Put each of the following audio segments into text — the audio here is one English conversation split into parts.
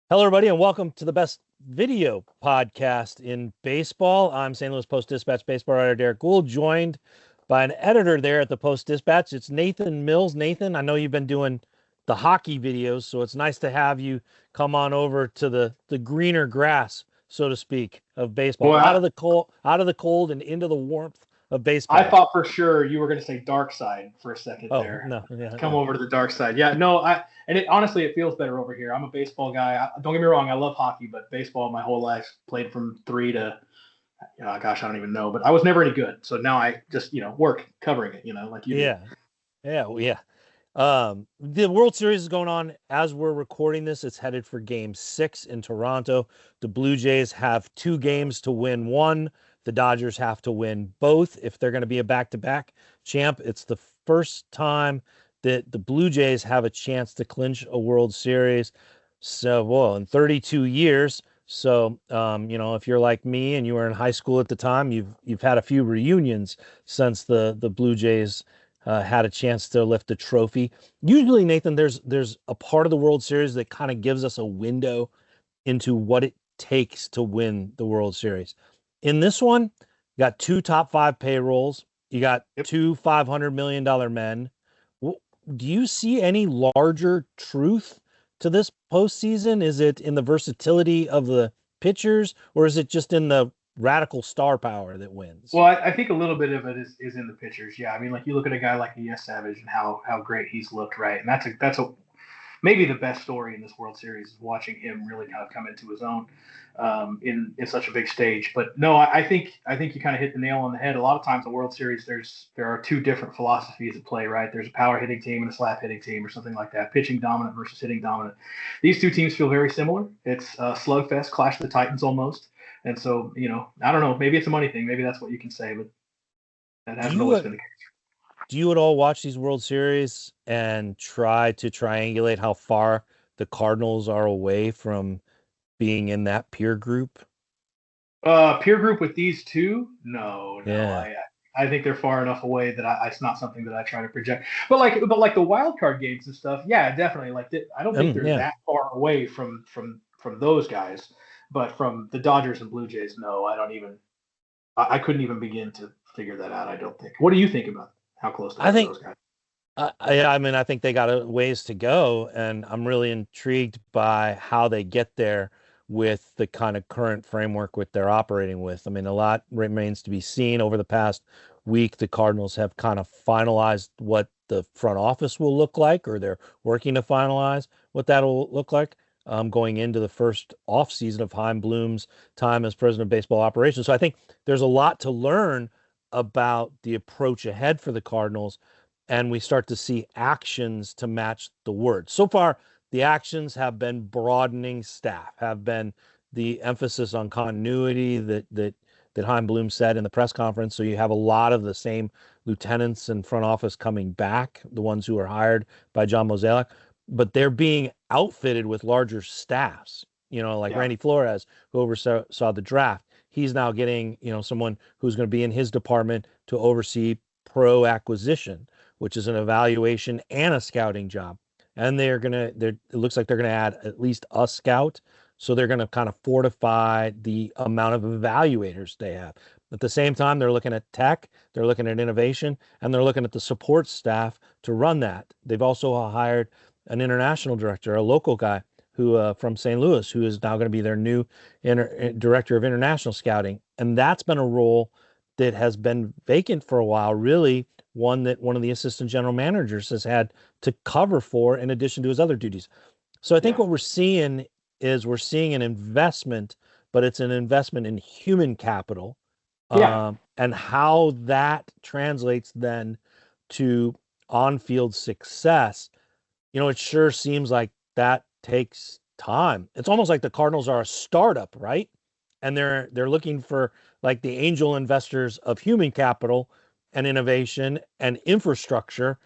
Hello, everybody, and welcome to the best video podcast in baseball. I'm St. Louis Post-Dispatch baseball writer Derrick Goold, joined by an editor there at the Post-Dispatch. It's Nathan Mills. Nathan, I know you've been doing the hockey videos, so it's nice to have you come on over to the greener grass, so to speak, of baseball, Boy, out of the cold and into the warmth of I baseball. thought for sure you were going to say dark side for a second Oh, there. no, yeah, Come no. over to the dark side. Yeah, no, honestly, it feels better over here. I'm a baseball guy. Don't get me wrong, I love hockey, but baseball my whole life, played from 3 to, gosh, I don't even know, but I was never any good. So now I just, work covering it, like you do. Yeah, yeah. The World Series is going on as we're recording this. It's headed for game 6 in Toronto. The Blue Jays have 2 games to win one. The Dodgers have to win both if they're going to be a back-to-back champ. It's the first time that the Blue Jays have a chance to clinch a World Series. So, well, in 32 years. So, if you're like me and you were in high school at the time, you've had a few reunions since the Blue Jays had a chance to lift the trophy. Usually, Nathan, there's a part of the World Series that kind of gives us a window into what it takes to win the World Series. In this one, you got 2 top 5 payrolls. You got Yep. 2 $500 million men. Do you see any larger truth to this postseason? Is it in the versatility of the pitchers, or is it just in the radical star power that wins? Well, I think a little bit of it is in the pitchers. Yeah, I mean, like you look at a guy like ES Savage and how great he's looked, right? And that's a maybe the best story in this World Series is watching him really kind of come into his own in such a big stage. But no, I think you kind of hit the nail on the head. A lot of times in the World Series, there are two different philosophies at play, right? There's a power hitting team and a slap hitting team, or something like that. Pitching dominant versus hitting dominant. These two teams feel very similar. It's a slugfest, clash of the Titans almost. And so, I don't know. Maybe it's a money thing. Maybe that's what you can say, but that Do hasn't you always uh, been the case. do you at all watch these World Series and try to triangulate how far the Cardinals are away from being in that peer group? Peer group with these two? No, no. Yeah. I think they're far enough away that it's not something that I try to project. But like the wild card games and stuff, yeah, definitely. I don't think they're Yeah. that far away from those guys. But from the Dodgers and Blue Jays, no, I don't even. I couldn't even begin to figure that out. I don't think. What do you think about how close they I are to think those guys? I mean I think they got a ways to go, and I'm really intrigued by how they get there with the kind of current framework with they're operating with. I mean, a lot remains to be seen. Over the past week, the Cardinals have kind of finalized what the front office will look like, or they're working to finalize what that'll look like, going into the first off season of Heim Bloom's time as president of baseball operations. So I think there's a lot to learn about the approach ahead for the Cardinals, and we start to see actions to match the words. So far, the actions have been broadening staff, have been the emphasis on continuity that Heim Bloom said in the press conference. So you have a lot of the same lieutenants and front office coming back, the ones who were hired by John Mozeliak, but they're being outfitted with larger staffs. Like Yeah, Randy Flores, who oversaw the draft. He's now getting, someone who's going to be in his department to oversee pro acquisition, which is an evaluation and a scouting job. And it looks like they're gonna add at least a scout. So they're gonna kind of fortify the amount of evaluators they have. At the same time, they're looking at tech, they're looking at innovation, and they're looking at the support staff to run that. They've also hired an international director, a local guy who from St. Louis, who is now going to be their new director of international scouting. And that's been a role that has been vacant for a while, really one that one of the assistant general managers has had to cover for in addition to his other duties. So I think yeah, what we're seeing an investment, but it's an investment in human capital, yeah. and how that translates then to on-field success. It sure seems like that takes time. It's almost like the Cardinals are a startup, right? And they're looking for like the angel investors of human capital and innovation and infrastructure,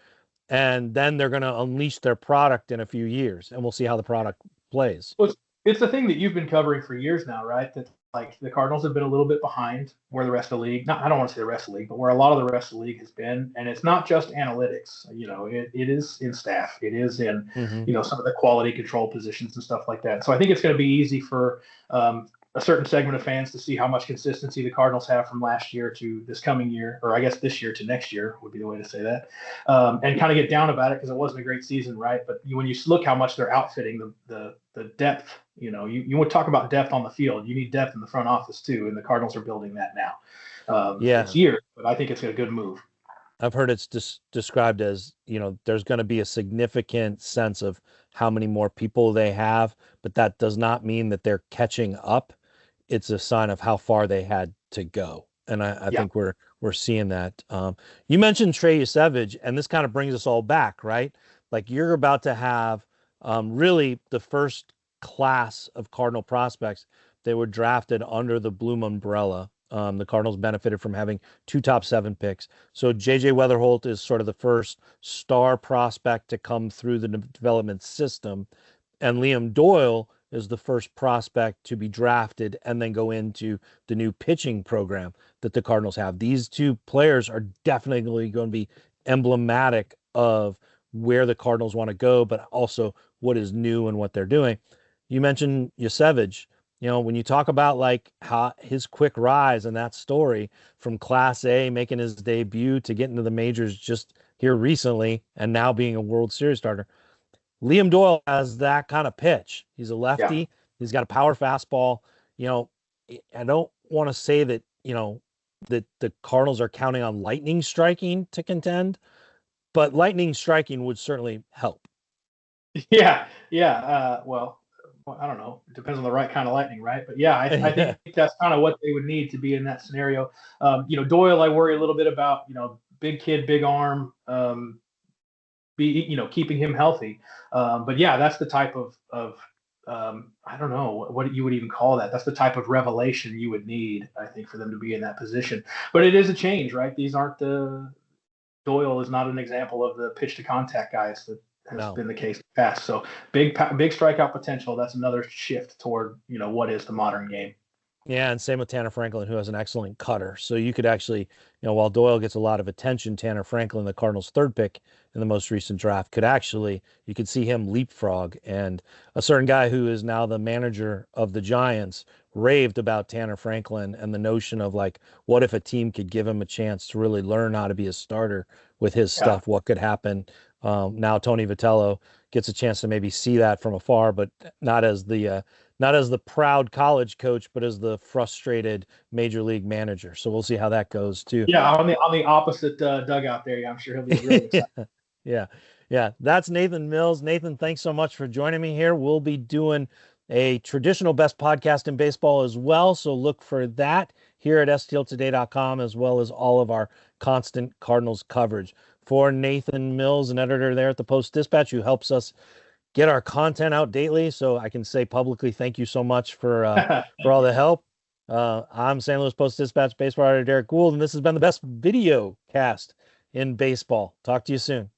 and then they're going to unleash their product in a few years, and we'll see how the product plays. Well, it's the thing that you've been covering for years now, right? That like the Cardinals have been a little bit behind where the rest of the league, not I don't want to say the rest of the league, but where a lot of the rest of the league has been. And it's not just analytics, it is in staff, it is in, Hmm. some of the quality control positions and stuff like that. So I think it's going to be easy for a certain segment of fans to see how much consistency the Cardinals have from last year to this coming year, or I guess this year to next year would be the way to say that, and kind of get down about it because it wasn't a great season, right? But when you look how much they're outfitting the depth, you would talk about depth on the field. You need depth in the front office too, and the Cardinals are building that now. It's Yeah. years, but I think it's a good move. I've heard it's described as, there's going to be a significant sense of how many more people they have, but that does not mean that they're catching up. It's a sign of how far they had to go. And I Yeah, think we're seeing that. You mentioned Trey Savage, and this kind of brings us all back, right? Like you're about to have really the first class of Cardinal prospects. They were drafted under the Bloom umbrella. The Cardinals benefited from having two top seven picks. So JJ Weatherholt is sort of the first star prospect to come through the development system. And Liam Doyle is the first prospect to be drafted and then go into the new pitching program that the Cardinals have. These two players are definitely going to be emblematic of where the Cardinals want to go, but also what is new and what they're doing. You mentioned Yosevich. When you talk about like how his quick rise and that story from Class A making his debut to getting to the majors just here recently and now being a World Series starter, Liam Doyle has that kind of pitch. He's a yeah, lefty. He's got a power fastball. You know, I don't want to say that, that the Cardinals are counting on lightning striking to contend, but lightning striking would certainly help. yeah. Well, I don't know. It depends on the right kind of lightning, right? But yeah, I think that's kind of what they would need to be in that scenario. Doyle, I worry a little bit about. Big kid, big arm. Keeping him healthy. But yeah, that's the type of I don't know what you would even call that. That's the type of revelation you would need, I think, for them to be in that position. But it is a change, right? These aren't the Doyle is not an example of the pitch to contact guys that has No. been the case in the past. So big strikeout potential. That's another shift toward what is the modern game. Yeah, and same with Tanner Franklin, who has an excellent cutter. So you could actually, while Doyle gets a lot of attention, Tanner Franklin, the Cardinals' third pick in the most recent draft, you could see him leapfrog. And a certain guy who is now the manager of the Giants raved about Tanner Franklin and the notion of like, what if a team could give him a chance to really learn how to be a starter with his Yeah. stuff? What could happen? Now Tony Vitello gets a chance to maybe see that from afar, but not as the proud college coach, but as the frustrated major league manager. So we'll see how that goes too. Yeah, on the opposite dugout there. Yeah, I'm sure he'll be really excited. Yeah. Yeah. That's Nathan Mills. Nathan, thanks so much for joining me here. We'll be doing a traditional best podcast in baseball as well. So look for that here at stltoday.com, as well as all of our constant Cardinals coverage. For Nathan Mills, an editor there at the Post Dispatch, who helps us get our content out daily. So I can say publicly, thank you so much for all the help. I'm St. Louis Post Dispatch baseball writer Derrick Goold, and this has been the best video cast in baseball. Talk to you soon.